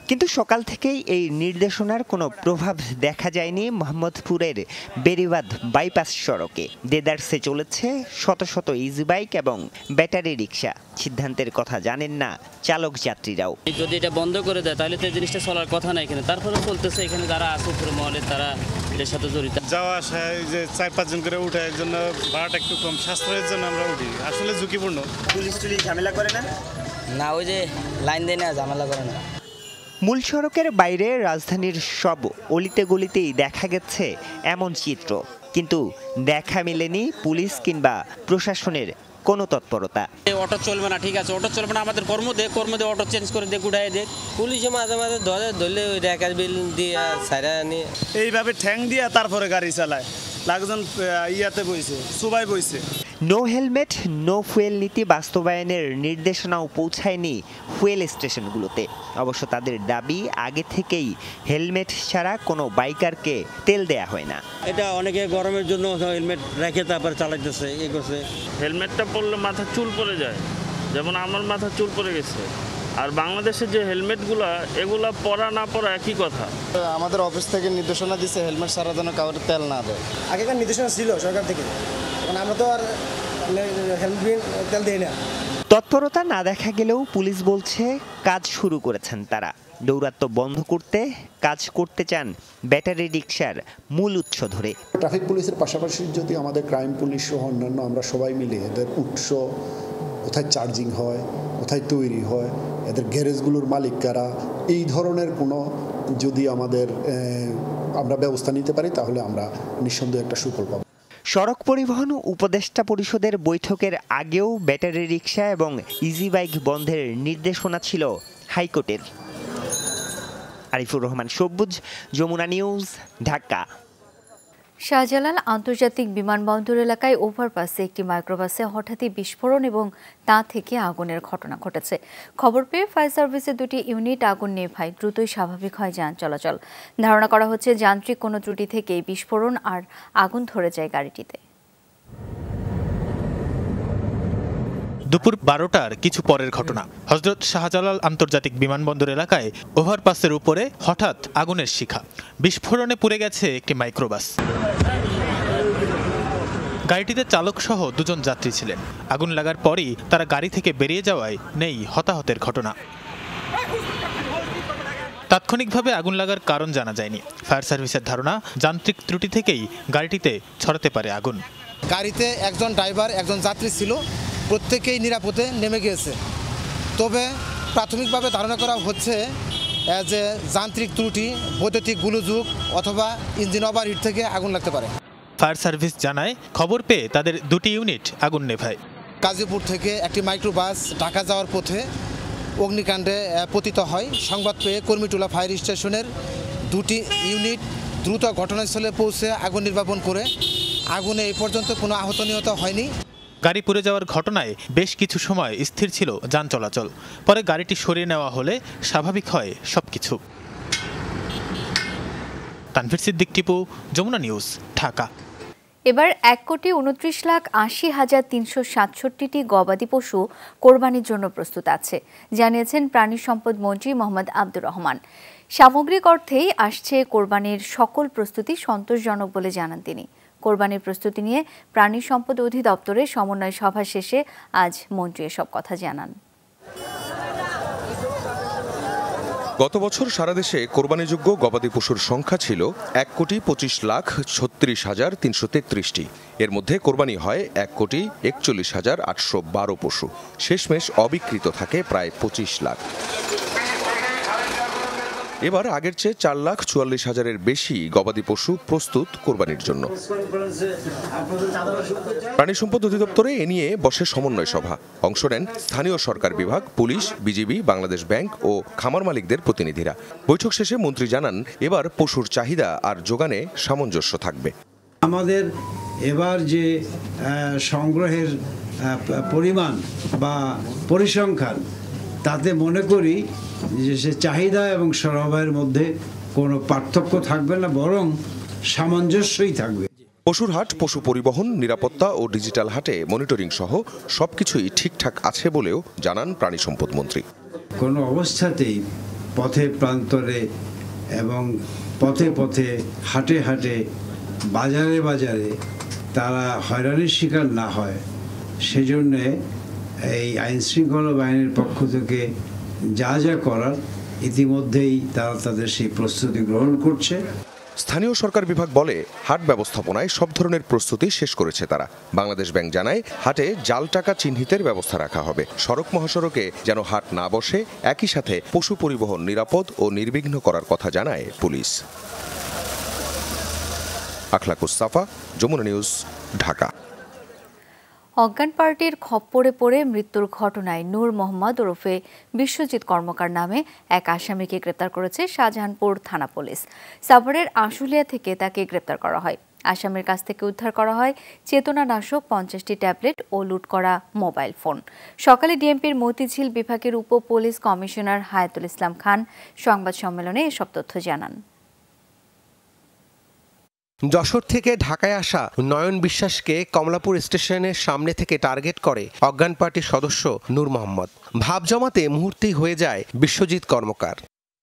কিন্তু সকাল থেকেই এই নির্দেশনার কোনো প্রভাব দেখা যায়নি মোহাম্মদপুরের বেরিবাদ বাইপাস সড়কে। দেদারসে চলেছে শত শত ইজি বাইক এবং ব্যাটারি রিকশা। সিদ্ধান্তের কথা জানেন না চালক যাত্রীরাও। যদি এটা বন্ধ করে দেয় তাহলে তো এই জিনিসটা চলার কথা না এখানে। তারপরে চলতেছে, এখানে যারা আছে উপরে মহলে তারা এর সাথে জড়িত। যাওয়া আসায় যে 4-5 জন করে উঠে, এর জন্য ভাড়াটা একটু কম, সাশ্রয়ের জন্য আমরা উঠি। আসলে ঝুঁকিপূর্ণ। পুলিশ ঝামেলা করে না? না, ওই যে লাইন দেয় না, ঝামেলা করে না। মূল সড়কের বাইরে রাজধানীর সব অলিতে গলিতেই দেখা গেছে এমন চিত্র, কিন্তু দেখা মেলেনি পুলিশ কিংবা প্রশাসনের কোনো তৎপরতা। অটো চলবে না, ঠিক আছে, অটো চলবে না, আমাদের কর্ম দে অটো চেঞ্জ করে দে, গুড়াই দে। পুলিশে মাঝে মাঝে ধরলে ওই রেকার বিল দিয়ে সাইরা নিয়ে এইভাবে ঠ্যাং দিয়ে তারপরে গাড়ি চালায়। লাগজন ইয়াতে বইছে, সুবাই বইছে। নো হেলমেট নো ফুয়েল নীতি বাস্তবায়নের নির্দেশনাও পৌঁছায়নি ফুয়েল স্টেশনগুলোতে। অবশ্য তাদের দাবি, আগে থেকেই হেলমেট ছাড়া কোনো বাইকারকে তেল দেয়া হয় না। এটা অনেকে গরমের জন্য হেলমেট রেখে তারপর চালাইতেছে, এই করছে। হেলমেটটা পরলে মাথা চুল পড়ে যায়, যেমন আমার মাথা চুল পড়ে গেছে। আর বাংলাদেশের যে হেলমেটগুলো, এগুলা পরা না পরা একই কথা। আমাদের অফিস থেকে নির্দেশনা দিচ্ছে হেলমেট ছাড়া যেন কাউকে তেল না দেয়। আগেকার নির্দেশনা ছিল সরকার থেকে, এখন আমরা তো আর হেলমেট তেল দিই না। তৎপরতা না দেখা গেলেও পুলিশ বলছে কাজ শুরু করেছেন তারা। দৌরাত্ম্য বন্ধ করতে কাজ করতে চান ব্যাটারি রিকশার মূল উৎস ধরে। ট্রাফিক পুলিশের পাশাপাশি যদি আমাদের ক্রাইম পুলিশ সহ অন্যান্য আমরা সবাই মিলে এদের উৎস, কোথায় চার্জিং হয়, কোথায় তৈরি হয়, এদের গ্যারেজগুলোর মালিক কারা, এই ধরনের কোনো যদি আমরা ব্যবস্থা নিতে পারি তাহলে আমরা নিঃসন্দেহে একটা সুফল পাবো। সড়ক পরিবহন উপদেষ্টা পরিষদের বৈঠকের আগেও ব্যাটারি রিকশা এবং ইজি বাইক বন্ধের নির্দেশনা ছিল হাইকোর্টের। আরিফুর রহমান সবুজ, যমুনা নিউজ, ঢাকা। শাহজালাল আন্তর্জাতিক বিমানবন্দর এলাকায় ওভারপাসে একটি মাইক্রোবাসে হঠাৎই বিস্ফোরণ এবং তা থেকে আগুনের ঘটনা ঘটেছে। খবর পেয়ে ফায়ার সার্ভিসের 2টি ইউনিট আগুন নেভায় দ্রুতই স্বাভাবিক হয় যান চলাচল। ধারণা করা হচ্ছে যান্ত্রিক কোনো ত্রুটি থেকে বিস্ফোরণ আর আগুন ধরে যায় গাড়িটিতে। দুপুর 12টার কিছু পরের ঘটনা। হযরত শাহজালাল আন্তর্জাতিক বিমানবন্দর এলাকায় ওভারপাসের উপরে হঠাৎ আগুনের শিখা। বিস্ফোরণে পুড়ে গেছে একটি মাইক্রোবাস। গাড়িটিতে চালক সহ 2 জন যাত্রী ছিলেন। আগুন লাগার পরই তারা গাড়ি থেকে বেরিয়ে যাওয়ায় নেই হতাহতের ঘটনা। তাৎক্ষণিকভাবে আগুন লাগার কারণ জানা যায়নি। ফায়ার সার্ভিসের ধারণা, যান্ত্রিক ত্রুটি থেকেই গাড়িটিতে ছড়াতে পারে আগুন। গাড়িতে একজন ড্রাইভার, একজন যাত্রী ছিল, প্রত্যেকেই নিরাপদে নেমে গিয়েছে। তবে প্রাথমিকভাবে ধারণা করা হচ্ছে যে যান্ত্রিক ত্রুটি, বৈদ্যুতিক গোলযোগ অথবা ইঞ্জিন ওভারহিট থেকে আগুন লাগতে পারে। ফায়ার সার্ভিস জানায়, খবর পেয়ে তাদের 2টি ইউনিট আগুন নেভায়। গাজীপুর থেকে একটি মাইক্রোবাস ঢাকা যাওয়ার পথে অগ্নিকাণ্ডে পতিত হয়। সংবাদ পেয়ে কর্মীটোলা ফায়ার স্টেশনের 2টি ইউনিট দ্রুত ঘটনাস্থলে পৌঁছে আগুন নির্বাপন করে আগুনে এই পর্যন্ত কোনো আহত নিহত হয়নি। গাড়ি পুড়ে যাওয়ার ঘটনায় বেশ কিছু সময় স্থির ছিল যান চলাচল। পরে গাড়িটি সরিয়ে নেওয়া হলে স্বাভাবিক হয় সবকিছু। তানভীর সিদ্দিক টিপু, যমুনা নিউজ, ঢাকা। এবার 1,29,80,367টি গবাদি পশু কোরবানির জন্য প্রস্তুত আছে, জানিয়েছেন প্রাণী সম্পদ মন্ত্রী মোহাম্মদ আব্দুর রহমান। সামগ্রিক অর্থেই আসছে কোরবানির সকল প্রস্তুতি সন্তোষজনক বলে জানান তিনি। কোরবানির প্রস্তুতি নিয়ে প্রাণী সম্পদ অধিদপ্তরের সমন্বয় সভা শেষে আজ মন্ত্রী এসব কথা জানান। গত বছর সারা দেশে কোরবানিযোগ্য গবাদি পশুর সংখ্যা ছিল 1,25,36,333টি। এর মধ্যে কোরবানি হয় 1,41,812 পশু। শেষমেশ অবিকৃত থাকে প্রায় 25 লাখ। এবার আগের চেয়ে 4,44,000-এর বেশি গবাদি পশু প্রস্তুত কোরবানির জন্য। প্রাণী সম্পদ অধিদপ্তরে এ নিয়ে বসে সমন্বয় সভা। অংশ নেন স্থানীয় সরকার বিভাগ, পুলিশ, বিজিবি, বাংলাদেশ ব্যাংক ও খামার মালিকদের প্রতিনিধিরা। বৈঠক শেষে মন্ত্রী জানান, এবার পশুর চাহিদা আর যোগানে সামঞ্জস্য থাকবে। আমাদের এবার যে সংগ্রহের পরিমাণ বা পরিসংখ্যান, তাতে মনে করি যে সে চাহিদা এবং সরবরাহের মধ্যে কোনো পার্থক্য থাকবে না, বরং সামঞ্জস্যই থাকবে। পশুর হাট, পশু পরিবহন, নিরাপত্তা ও ডিজিটাল হাটে মনিটরিং সহ সবকিছুই ঠিকঠাক আছে বলেও জানান প্রাণী সম্পদ মন্ত্রী। কোনো অবস্থাতেই পথে প্রান্তরে এবং পথে পথে হাটে হাটে বাজারে বাজারে তারা হয়রানির শিকার না হয়, সেজন্যে এই আইনশৃঙ্খলা বাহিনীর পক্ষ থেকে যা যা করার ইতিমধ্যেই তারা তাদের সেই প্রস্তুতি গ্রহণ করছে। স্থানীয় সরকার বিভাগ বলে, হাট ব্যবস্থাপনায় সব ধরনের প্রস্তুতি শেষ করেছে তারা। বাংলাদেশ ব্যাংক জানায়, হাটে জাল টাকা চিহ্নিতের ব্যবস্থা রাখা হবে। সড়ক মহাসড়কে যেন হাট না বসে, একই সাথে পশু পরিবহন নিরাপদ ও নির্বিঘ্ন করার কথা জানায় পুলিশ। আখলাকুস সাফা, যমুনা নিউজ, ঢাকা। অজ্ঞান পার্টির খপ্পরে পড়ে মৃত্যুর ঘটনায় নূর মোহাম্মদ ওরফে বিশ্বজিৎ কর্মকার নামে এক আসামিকে গ্রেপ্তার করেছে শাহজাহানপুর থানা পুলিশ। সাভারের আশুলিয়া থেকে তাকে গ্রেপ্তার করা হয়। আসামির কাছ থেকে উদ্ধার করা হয় চেতনানাশক 50টি ট্যাবলেট ও লুট করা মোবাইল ফোন। সকালে ডিএমপির মতিঝিল বিভাগের উপ পুলিশ কমিশনার হায়াতুল ইসলাম খান সংবাদ সম্মেলনে এসব তথ্য জানান। যশোর থেকে ঢাকায় আসা নয়ন বিশ্বাসকে কমলাপুর স্টেশনের সামনে থেকে টার্গেট করে অজ্ঞান পার্টির সদস্য নূর মোহাম্মদ। ভাব জমাতে মুহূর্তেই হয়ে যায় বিশ্বজিৎ কর্মকার।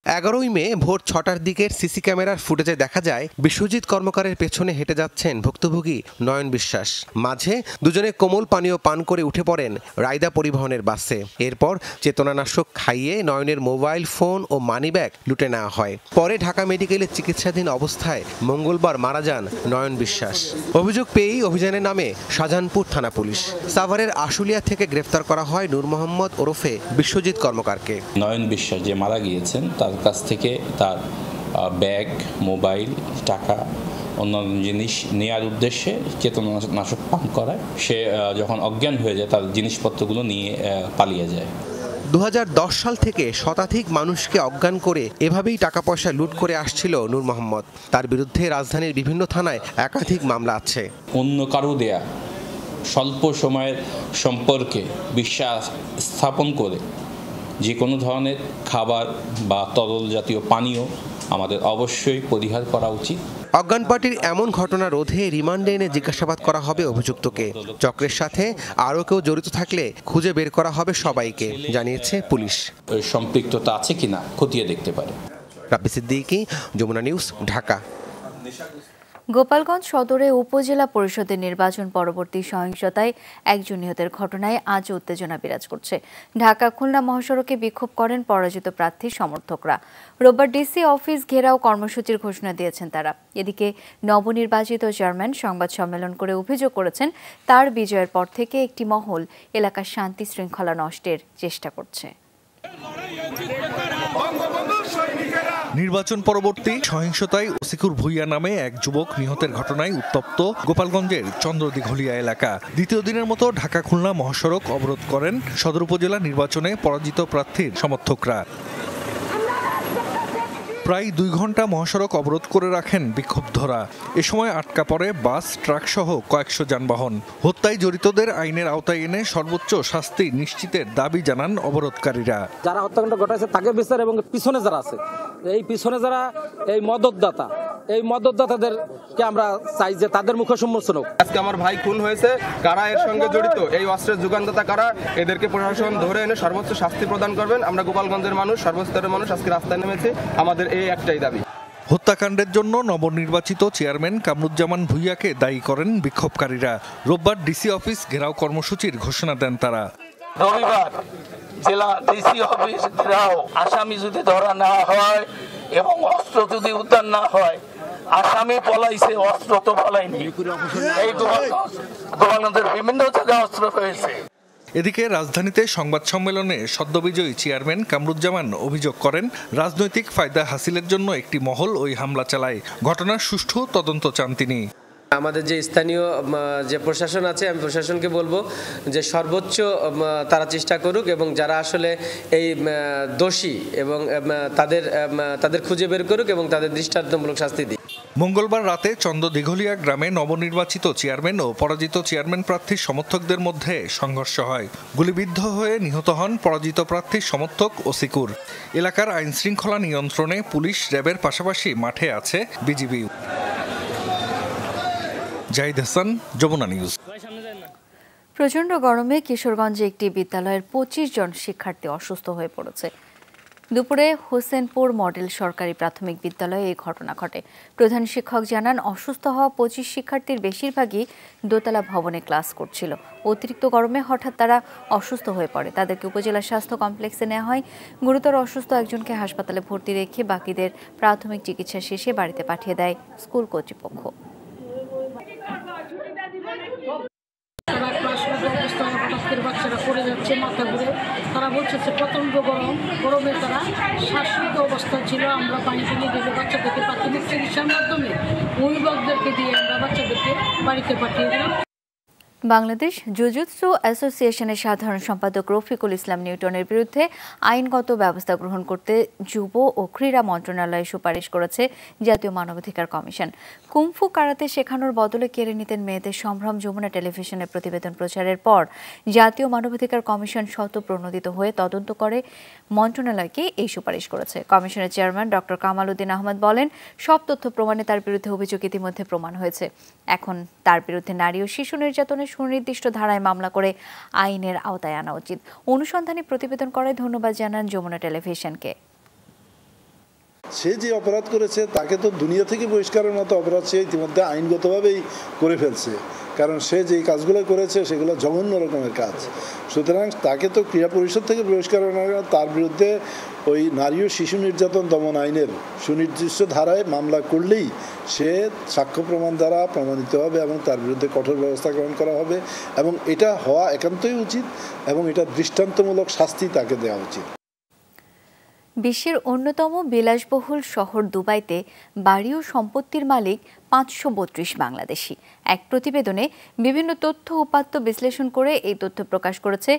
11ই মে ভোর 6টার দিকের সিসি ক্যামেরার ফুটেজে দেখা যায় বিশ্বজিৎ কর্মকারের পেছনে হেঁটে যাচ্ছেন ভুক্তভোগী নয়ন বিশ্বাস। মাঝে দুজনে কোমল পানীয় পান করে উঠে পড়েন রায়দা পরিবহনের বাসে। এরপর চেতনানাশক খাইয়ে নয়নের মোবাইল ফোন ও মানিব্যাগ লুটে নেওয়া হয়। পরে ঢাকা মেডিকেলে চিকিৎসাধীন অবস্থায় মঙ্গলবার মারা যান নয়ন বিশ্বাস। অভিযোগ পেয়েই অভিযানের নামে শাহজাহানপুর থানা পুলিশ। সাভারের আশুলিয়া থেকে গ্রেফতার করা হয় নূর মোহাম্মদ ওরফে বিশ্বজিৎ কর্মকারকে। নয়ন বিশ্বাস যে মারা গিয়েছেন, তার কাছ থেকে তার ব্যাগ, মোবাইল, টাকা, অন্যান্য জিনিস নেওয়ার উদ্দেশ্যে চেতনানাশক পান করায়। সে যখন অজ্ঞান হয়ে যায়, তার জিনিসপত্রগুলো নিয়ে পালিয়ে যায়। 2010 সাল থেকে শতাধিক মানুষকে অজ্ঞান করে এভাবেই টাকা পয়সা লুট করে আসছিল নূর মোহাম্মদ। তার বিরুদ্ধে রাজধানীর বিভিন্ন থানায় একাধিক মামলা আছে। অন্য কারো দেয়া স্বল্প সময়ের সম্পর্কে বিশ্বাস স্থাপন করে যে কোনো ধরনের খাবার বা তরল জাতীয় পানীয় আমাদের অবশ্যই পরিহার করা উচিত। অজ্ঞান পার্টির এমন ঘটনা রোধে রিমান্ডে এনে জিজ্ঞাসাবাদ করা হবে অভিযুক্তকে। চক্রের সাথে আরও কেউ জড়িত থাকলে খুঁজে বের করা হবে সবাইকে, জানিয়েছে পুলিশ। সম্পৃক্ততা আছে কিনা খতিয়ে দেখতে পারে। রাব্বি সিদ্দিকী, যমুনা নিউজ, ঢাকা। গোপালগঞ্জ সদরে উপজেলা পরিষদের নির্বাচন পরবর্তী সহিংসতায় একজন নিহতের ঘটনায় আজ উত্তেজনা বিরাজ করছে। ঢাকা খুলনা মহাসড়কে বিক্ষোভ করেন পরাজিত প্রার্থীর সমর্থকরা। রোববার ডিসি অফিস ঘেরাও কর্মসূচির ঘোষণা দিয়েছেন তারা। এদিকে নবনির্বাচিত চেয়ারম্যান সংবাদ সম্মেলন করে অভিযোগ করেছেন, তার বিজয়ের পর থেকে একটি মহল এলাকার শান্তি শৃঙ্খলা নষ্টের চেষ্টা করছে। নির্বাচন পরবর্তী সহিংসতায় ওসিকুর ভুইয়া নামে এক যুবক নিহতের ঘটনায় উত্তপ্ত গোপালগঞ্জের চন্দ্রদিঘলিয়া এলাকা। দ্বিতীয় দিনের মতো ঢাকা খুলনা মহাসড়ক অবরোধ করেন সদর উপজেলা নির্বাচনে পরাজিত প্রার্থীর সমর্থকরা। প্রায় 2 ঘন্টা মহাসড়ক অবরোধ করে রাখেন বিক্ষুব্ধরা। এ সময় আটকা পড়ে বাস, ট্রাক সহ কয়েকশো যানবাহন। হত্যায় জড়িতদের আইনের আওতায় এনে সর্বোচ্চ শাস্তি নিশ্চিতের দাবি জানান অবরোধকারীরা। যারা হত্যাকাণ্ড ঘটাইছে তাকে বিচার এবং পিছনে যারা আছে, এই পিছনে যারা এই মদতদাতা, এই মদতদাতাদেরকে আমরা চাই যে তাদের মুখে সম্মোচন হোক। আজকে আমার ভাই খুন হয়েছে, কারা এর সঙ্গে জড়িত, এই অস্ত্রের যোগানদাতা কারা, এদেরকে প্রশাসন ধরে এনে সর্বোচ্চ শাস্তি প্রদান করবেন। আমরা গোপালগঞ্জের মানুষ, সর্বস্তরের মানুষ আজকে রাস্তায় নেমেছি, আমাদের এই একটাই দাবি। হত্যাকাণ্ডের জন্য নবনির্বাচিত চেয়ারম্যান কামরুজ্জামান ভুইয়াকে দায়ী করেন বিক্ষোভকারীরা। রোববার ডিসি অফিস ঘেরাও কর্মসূচির ঘোষণা দেন তারা। রবিবার জেলা ডিসি অফিস ঘেরাও, আসামি যদি ধরা না হয় এবং অস্ত্র যদি উদ্ধার না হয়, আসামি পলাইছে, অস্ত্র তো পলাইনি। এই গোপালগঞ্জের বিভিন্ন জায়গায় অস্ত্র রয়েছে। এদিকে রাজধানীতে সংবাদ সম্মেলনে সদ্যবিজয়ী চেয়ারম্যান কামরুজ্জামান অভিযোগ করেন, রাজনৈতিক ফায়দা হাসিলের জন্য একটি মহল ওই হামলা চালায়। ঘটনার সুষ্ঠু তদন্ত চান তিনি। আমাদের যে স্থানীয় যে প্রশাসন আছে, আমি প্রশাসনকে বলবো যে সর্বোচ্চ তারা চেষ্টা করুক এবং যারা আসলে এই দোষী এবং তাদের খুঁজে বের করুক এবং তাদের দৃষ্টান্তমূলক শাস্তি দিক। মঙ্গলবার রাতে চন্দ্রদিঘলিয়া গ্রামে নবনির্বাচিত চেয়ারম্যান ও পরাজিত চেয়ারম্যান প্রার্থীর সমর্থকদের মধ্যে সংঘর্ষ হয়। গুলিবিদ্ধ হয়ে নিহত হন পরাজিত প্রার্থীর সমর্থক ওসিকুর। এলাকার আইন শৃঙ্খলা নিয়ন্ত্রণে পুলিশ, র্যাবের পাশাপাশি মাঠে আছে বিজিবি। জাহিদ হাসান, যমুনা নিউজ। প্রচণ্ড গরমে কিশোরগঞ্জে একটি বিদ্যালয়ের 25 জন শিক্ষার্থী অসুস্থ হয়ে পড়েছে। দুপুরে হোসেনপুর মডেল সরকারি প্রাথমিক বিদ্যালয়ে এই ঘটনা ঘটে। প্রধান শিক্ষক জানান, অসুস্থ হওয়া 25 শিক্ষার্থীর বেশিরভাগই দোতলা ভবনে ক্লাস করছিল। অতিরিক্ত গরমে হঠাৎ তারা অসুস্থ হয়ে পড়ে। তাদেরকে উপজেলা স্বাস্থ্য কমপ্লেক্সে নেওয়া হয়। গুরুতর অসুস্থ একজনকে হাসপাতালে ভর্তি রেখে বাকিদের প্রাথমিক চিকিৎসা শেষে বাড়িতে পাঠিয়ে দেয় স্কুল কর্তৃপক্ষ। বাচ্চারা পড়ে যাচ্ছে, মাথা ঘুরে, তারা বলছে যে প্রচণ্ড গরমে তারা শ্বাসরোধ অবস্থায় ছিল। আমরা পানি নিয়ে গেলে বাচ্চাদেরকে প্রাথমিক চিকিৎসার মাধ্যমে অভিভাবকদেরকে দিয়ে আমরা বাচ্চাদেরকে বাড়িতে পাঠিয়ে দিলাম। বাংলাদেশ জুজুৎসু অ্যাসোসিয়েশনের সাধারণ সম্পাদক রফিকুল ইসলাম নিউটনের বিরুদ্ধে আইনগত ব্যবস্থা গ্রহণ করতে যুব ও ক্রীড়া মন্ত্রণালয় সুপারিশ করেছে জাতীয় মানবাধিকার কমিশন। কুংফু কারাতে শেখানোর বদলে কেড়ে নিতেন মেয়েদের সম্ভ্রম যমুনা টেলিভিশনের প্রতিবেদন প্রচারের পর জাতীয় মানবাধিকার কমিশন স্বতঃপ্রণোদিত হয়ে তদন্ত করে মন্ত্রণালয়কে এই সুপারিশ করেছে। কমিশনের চেয়ারম্যান ডক্টর কামাল উদ্দিন আহমদ বলেন, সব তথ্য প্রমাণে তার বিরুদ্ধে অভিযোগ ইতিমধ্যে প্রমাণ হয়েছে। এখন তার বিরুদ্ধে নারী ও শিশু নির্যাতনের সুনির্দিষ্ট ধারায় মামলা করে আইনের আওতায় আনা উচিত। অনুসন্ধানী প্রতিবেদন করায় ধন্যবাদ জানান যমুনা টেলিভিশনকে। সে যে অপরাধ করেছে তাকে তো দুনিয়া থেকে বহিষ্কারের মতো অপরাধ সে ইতিমধ্যে আইনগতভাবেই করে ফেলছে, কারণ সে যে কাজগুলো করেছে সেগুলো জঘন্য রকমের কাজ। সুতরাং তাকে তো ক্রীড়া পরিষদ থেকে বহিষ্কার, তার বিরুদ্ধে ওই নারী ও শিশু নির্যাতন দমন আইনের সুনির্দিষ্ট ধারায় মামলা করলেই সে সাক্ষ্য প্রমাণ দ্বারা প্রমাণিত হবে এবং তার বিরুদ্ধে কঠোর ব্যবস্থা গ্রহণ করা হবে এবং এটা হওয়া একান্তই উচিত এবং এটা দৃষ্টান্তমূলক শাস্তি তাকে দেওয়া উচিত। বিশ্বের অন্যতম বিলাসবহুল শহর দুবাইতে বাড়ি ও সম্পত্তির মালিক 532 বাংলাদেশি। এক প্রতিবেদনে বিভিন্ন তথ্য উপাত্ত বিশ্লেষণ করে এই তথ্য প্রকাশ করেছে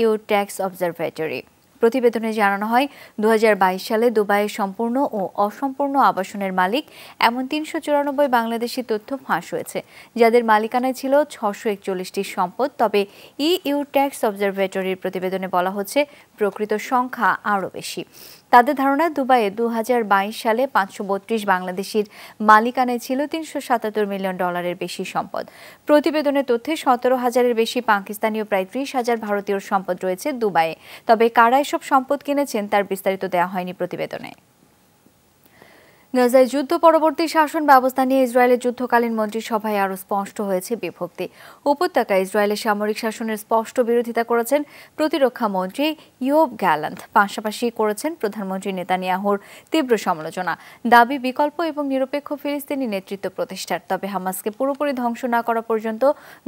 ইউ ট্যাক্স অবজারভেটরি। প্রতিবেদনে জানানো হয়, 2022 সালে দুবাইয়ের সম্পূর্ণ ও অসম্পূর্ণ আবাসনের মালিক এমন 394 বাংলাদেশি তথ্য ফাঁস হয়েছে, যাদের মালিকানায় ছিল 641টি সম্পদ। তবে ইউ ট্যাক্স অবজারভেটরির প্রতিবেদনে বলা হচ্ছে প্রকৃত সংখ্যা আরও বেশি। তাদের ধারণা, দুবাইয়ে 2022 সালে 532 বাংলাদেশির মালিকানায় ছিল $377 মিলিয়ন বেশি সম্পদ। প্রতিবেদনের তথ্যে 17,000-এর বেশি পাকিস্তানি ও প্রায় 30,000 ভারতীয় সম্পদ রয়েছে দুবাইয়ে। তবে কারা এসব সম্পদ কিনেছেন তার বিস্তারিত দেওয়া হয়নি প্রতিবেদনে। গাজায় যুদ্ধ পরবর্তী শাসন ব্যবস্থা নিয়ে ইসরায়েলের যুদ্ধকালীন মন্ত্রিসভায় আরও স্পষ্ট হয়েছে বিভক্তি। উপত্যকায় ইসরায়েলের সামরিক শাসনের স্পষ্ট বিরোধিতা করেছেন প্রতিরক্ষা মন্ত্রী ইয়োব গ্যালান্ট, পাশাপাশি করেছেন প্রধানমন্ত্রী নেতানিয়াহুর তীব্র সমালোচনা। দাবি বিকল্প এবং নিরপেক্ষ ফিলিস্তিনি নেতৃত্ব প্রতিষ্ঠার। তবে হামাসকে পুরোপুরি ধ্বংস না করা পর্যন্ত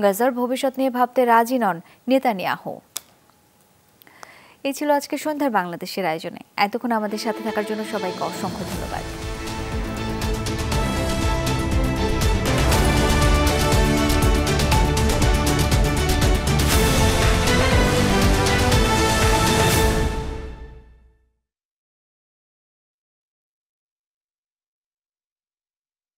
গাজার ভবিষ্যৎ নিয়ে ভাবতে রাজি নন নেতানিয়াহু। এই ছিল আজকে সন্ধ্যার বাংলাদেশের আয়োজনে। এতক্ষণ আমাদের সাথে থাকার জন্য সবাইকে অসংখ্য ধন্যবাদ।